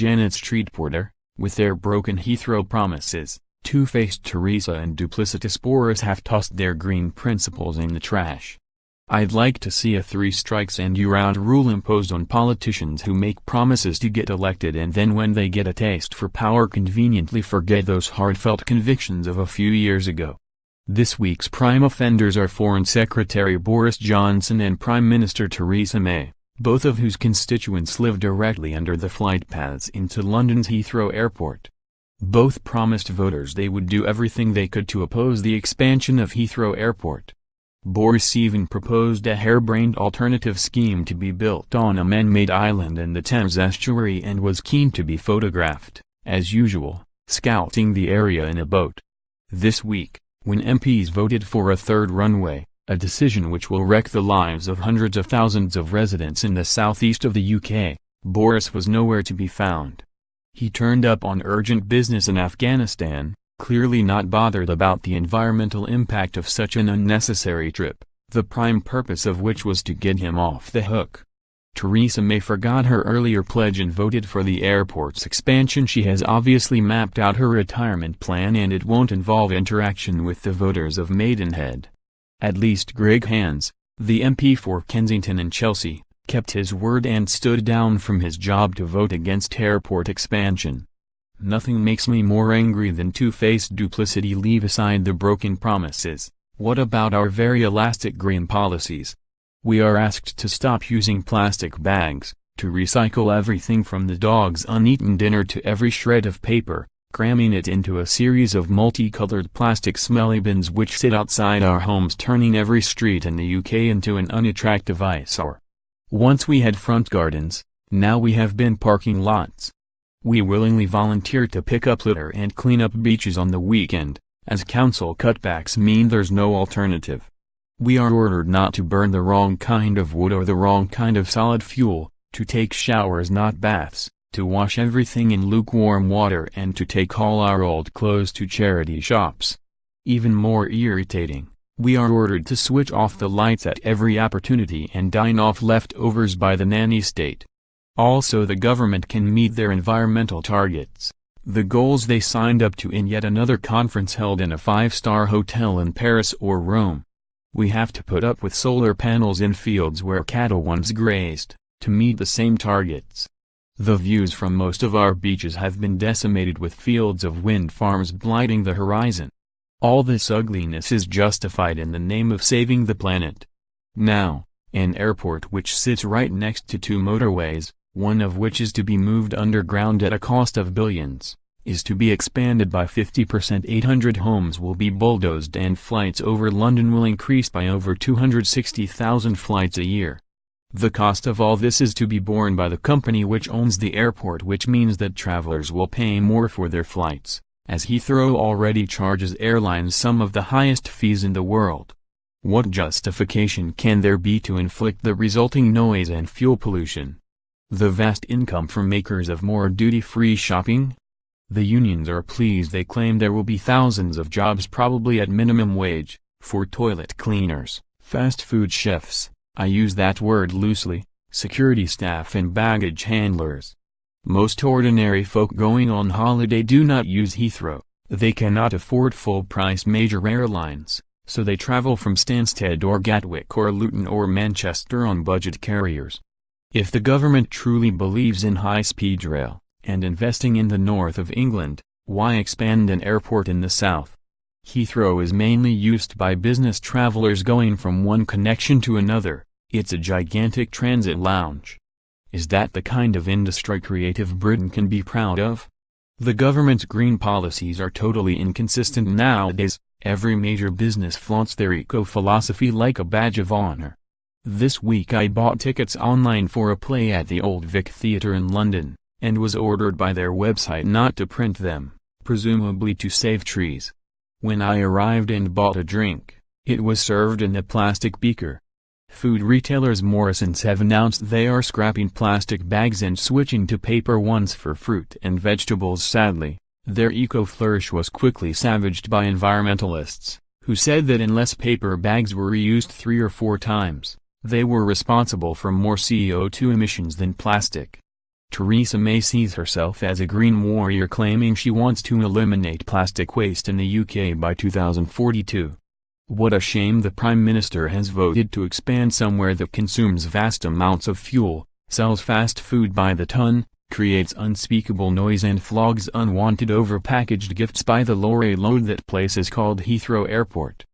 Janet's street porter, with their broken Heathrow promises, two-faced Theresa and duplicitous Boris have tossed their green principles in the trash. I'd like to see a three-strikes-and-you're-out rule imposed on politicians who make promises to get elected and then when they get a taste for power conveniently forget those heartfelt convictions of a few years ago. This week's prime offenders are Foreign Secretary Boris Johnson and Prime Minister Theresa May, both of whose constituents live directly under the flight paths into London's Heathrow Airport. Both promised voters they would do everything they could to oppose the expansion of Heathrow Airport. Boris even proposed a harebrained alternative scheme to be built on a man-made island in the Thames estuary and was keen to be photographed, as usual, scouting the area in a boat. This week, when MPs voted for a third runway, a decision which will wreck the lives of hundreds of thousands of residents in the southeast of the UK, Boris was nowhere to be found. He turned up on urgent business in Afghanistan, clearly not bothered about the environmental impact of such an unnecessary trip, the prime purpose of which was to get him off the hook. Theresa May forgot her earlier pledge and voted for the airport's expansion. She has obviously mapped out her retirement plan and it won't involve interaction with the voters of Maidenhead. At least Greg Hands, the MP for Kensington and Chelsea, kept his word and stood down from his job to vote against airport expansion. Nothing makes me more angry than two-faced duplicity. Leave aside the broken promises, what about our very elastic green policies? We are asked to stop using plastic bags, to recycle everything from the dog's uneaten dinner to every shred of paper, cramming it into a series of multicolored plastic smelly bins which sit outside our homes, turning every street in the UK into an unattractive eyesore. Once we had front gardens, now we have bin parking lots. We willingly volunteer to pick up litter and clean up beaches on the weekend, as council cutbacks mean there's no alternative. We are ordered not to burn the wrong kind of wood or the wrong kind of solid fuel, to take showers not baths, to wash everything in lukewarm water and to take all our old clothes to charity shops. Even more irritating, we are ordered to switch off the lights at every opportunity and dine off leftovers by the nanny state. Also, the government can meet their environmental targets, the goals they signed up to in yet another conference held in a five-star hotel in Paris or Rome. We have to put up with solar panels in fields where cattle once grazed, to meet the same targets. The views from most of our beaches have been decimated with fields of wind farms blighting the horizon. All this ugliness is justified in the name of saving the planet. Now, an airport which sits right next to two motorways, one of which is to be moved underground at a cost of billions, is to be expanded by 50%. 800 homes will be bulldozed and flights over London will increase by over 260,000 flights a year. The cost of all this is to be borne by the company which owns the airport, which means that travelers will pay more for their flights, as Heathrow already charges airlines some of the highest fees in the world. What justification can there be to inflict the resulting noise and fuel pollution? The vast income from makers of more duty-free shopping? The unions are pleased. They claim there will be thousands of jobs, probably at minimum wage, for toilet cleaners, fast food chefs, I use that word loosely, security staff and baggage handlers. Most ordinary folk going on holiday do not use Heathrow. They cannot afford full-price major airlines, so they travel from Stansted or Gatwick or Luton or Manchester on budget carriers. If the government truly believes in high-speed rail, and investing in the north of England, why expand an airport in the south? Heathrow is mainly used by business travelers going from one connection to another. It's a gigantic transit lounge. Is that the kind of industry creative Britain can be proud of? The government's green policies are totally inconsistent nowadays. Every major business flaunts their eco-philosophy like a badge of honor. This week I bought tickets online for a play at the Old Vic Theatre in London, and was ordered by their website not to print them, presumably to save trees. When I arrived and bought a drink, it was served in a plastic beaker. Food retailers Morrisons have announced they are scrapping plastic bags and switching to paper ones for fruit and vegetables. Sadly, their eco-flourish was quickly savaged by environmentalists, who said that unless paper bags were reused 3 or 4 times, they were responsible for more CO2 emissions than plastic. Theresa May sees herself as a green warrior, claiming she wants to eliminate plastic waste in the UK by 2042. What a shame the Prime Minister has voted to expand somewhere that consumes vast amounts of fuel, sells fast food by the ton, creates unspeakable noise and flogs unwanted over-packaged gifts by the lorry load that place is called Heathrow Airport.